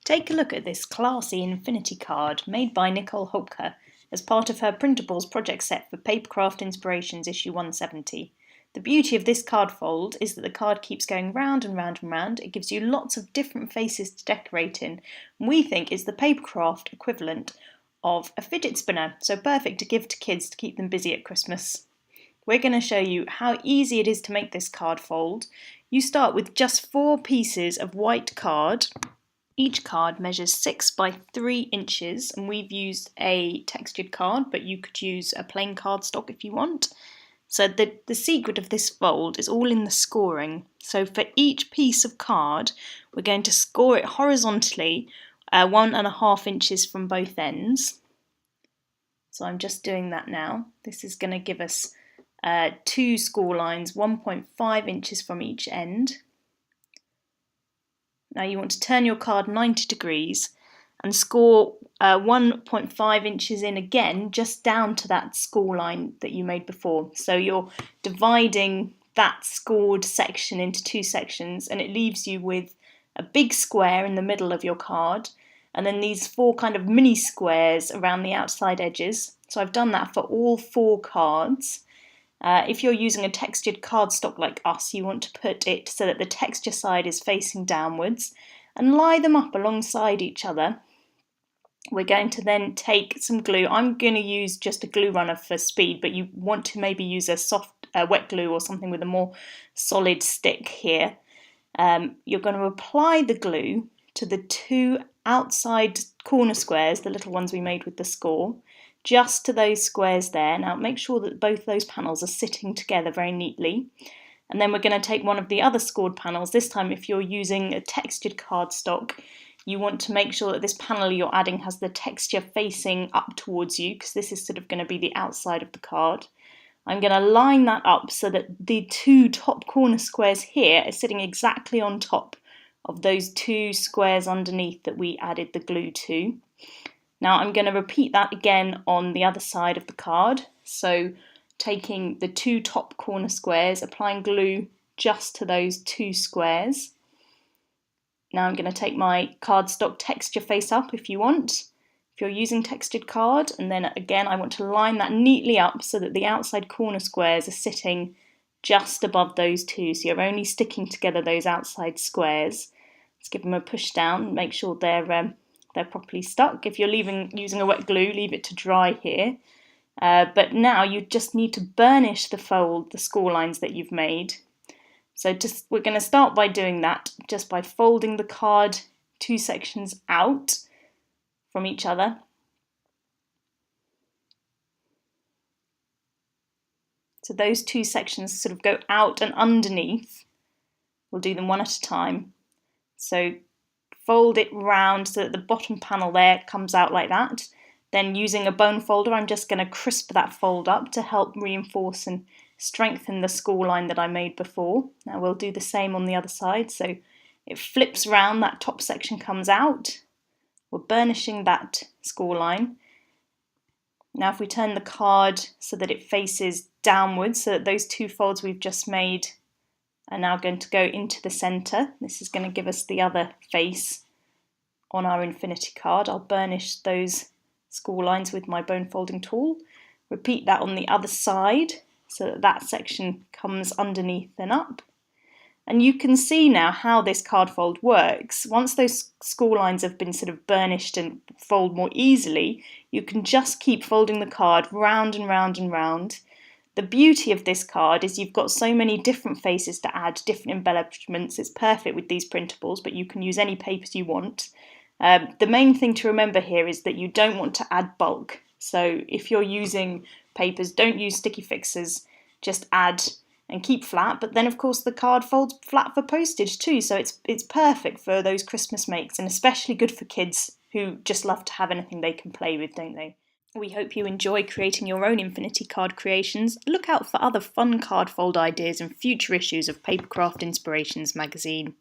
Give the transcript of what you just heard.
Take a look at this classy infinity card made by Nicole Hopker as part of her Printables project set for Papercraft Inspirations issue 170. The beauty of this card fold is that the card keeps going round and round and round. It gives you lots of different faces to decorate in. We think it's the Papercraft equivalent of a fidget spinner, so perfect to give to kids to keep them busy at Christmas. We're going to show you how easy it is to make this card fold. You start with just 4 pieces of white card. Each card measures 6 by 3 inches, and we've used a textured card, but you could use a plain cardstock if you want. So the secret of this fold is all in the scoring. So for each piece of card, we're going to score it horizontally 1.5 inches from both ends. So I'm just doing that now. This is going to give us 2 score lines, 1.5 inches from each end. Now you want to turn your card 90 degrees and score 1.5 inches in again, just down to that score line that you made before. So you're dividing that scored section into 2 sections, and it leaves you with a big square in the middle of your card, and then these 4 kind of mini squares around the outside edges. So I've done that for all 4 cards. If you're using a textured cardstock like us, you want to put it so that the texture side is facing downwards and lie them up alongside each other. We're going to then take some glue. I'm going to use just a glue runner for speed, but you want to maybe use a soft wet glue or something with a more solid stick here. You're going to apply the glue to the 2 outside corner squares, the little ones we made with the score, just to those squares there. Now make sure that both those panels are sitting together very neatly. And then we're going to take one of the other scored panels. This time, if you're using a textured cardstock, you want to make sure that this panel you're adding has the texture facing up towards you, because this is sort of going to be the outside of the card. I'm going to line that up so that the 2 top corner squares here are sitting exactly on top of those 2 squares underneath that we added the glue to. Now I'm going to repeat that again on the other side of the card. So taking the 2 top corner squares, applying glue just to those 2 squares. Now I'm going to take my cardstock texture face up if you want, if you're using textured card, and then again I want to line that neatly up so that the outside corner squares are sitting just above those 2, so you're only sticking together those outside squares. Let's give them a push down, make sure they're properly stuck. If you're using a wet glue, leave it to dry here. But now you just need to burnish the fold, the score lines that you've made. So we're going to start by doing that just by folding the card 2 sections out from each other. So those 2 sections sort of go out and underneath. We'll do them one at a time. So fold it round so that the bottom panel there comes out like that. Then using a bone folder, I'm just going to crisp that fold up to help reinforce and strengthen the score line that I made before. Now we'll do the same on the other side. So it flips round, that top section comes out. We're burnishing that score line. Now if we turn the card so that it faces downwards, so that those 2 folds we've just made are now going to go into the centre. This is going to give us the other face on our infinity card. I'll burnish those score lines with my bone folding tool. Repeat that on the other side so that that section comes underneath and up. And you can see now how this card fold works. Once those score lines have been sort of burnished and fold more easily, you can just keep folding the card round and round and round. The beauty of this card is you've got so many different faces to add, different embellishments. It's perfect with these printables, but you can use any papers you want. The main thing to remember here is that you don't want to add bulk. So if you're using papers, don't use sticky fixers, just add and keep flat. But then of course the card folds flat for postage too, so it's perfect for those Christmas makes, and especially good for kids who just love to have anything they can play with, don't they? We hope you enjoy creating your own infinity card creations. Look out for other fun card fold ideas in future issues of Papercraft Inspirations magazine.